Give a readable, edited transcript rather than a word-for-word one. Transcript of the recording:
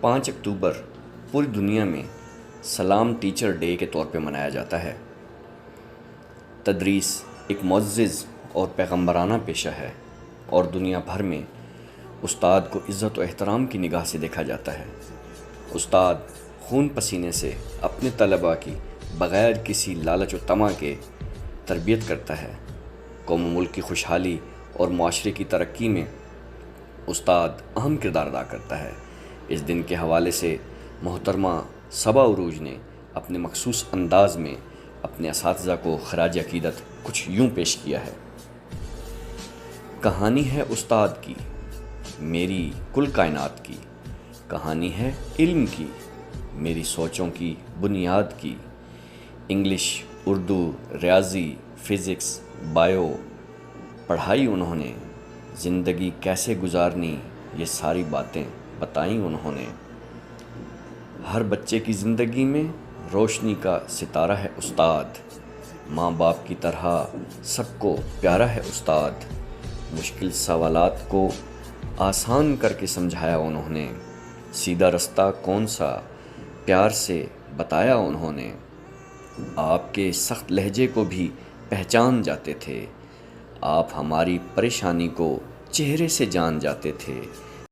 5 اکتوبر پوری دنیا میں سلام ٹیچر ڈے کے طور پہ منایا جاتا ہے۔ تدریس ایک معزز اور پیغمبرانہ پیشہ ہے اور دنیا بھر میں استاد کو عزت و احترام کی نگاہ سے دیکھا جاتا ہے۔ استاد خون پسینے سے اپنے طلباء کی بغیر کسی لالچ و طمع کے تربیت کرتا ہے۔ قوم و ملک کی خوشحالی اور معاشرے کی ترقی میں استاد اہم کردار ادا کرتا ہے۔ اس دن کے حوالے سے محترمہ صبا عروج نے اپنے مخصوص انداز میں اپنے اساتذہ کو خراج عقیدت کچھ یوں پیش کیا ہے۔ کہانی ہے استاد کی، میری کل کائنات کی، کہانی ہے علم کی، میری سوچوں کی بنیاد کی۔ انگلش، اردو، ریاضی، فزکس، بایو پڑھائی انہوں نے، زندگی کیسے گزارنی یہ ساری باتیں بتائیں انہوں نے۔ ہر بچے کی زندگی میں روشنی کا ستارہ ہے استاد، ماں باپ کی طرح سب کو پیارا ہے استاد۔ مشکل سوالات کو آسان کر کے سمجھایا انہوں نے، سیدھا رستہ کون سا پیار سے بتایا انہوں نے۔ آپ کے سخت لہجے کو بھی پہچان جاتے تھے، آپ ہماری پریشانی کو چہرے سے جان جاتے تھے۔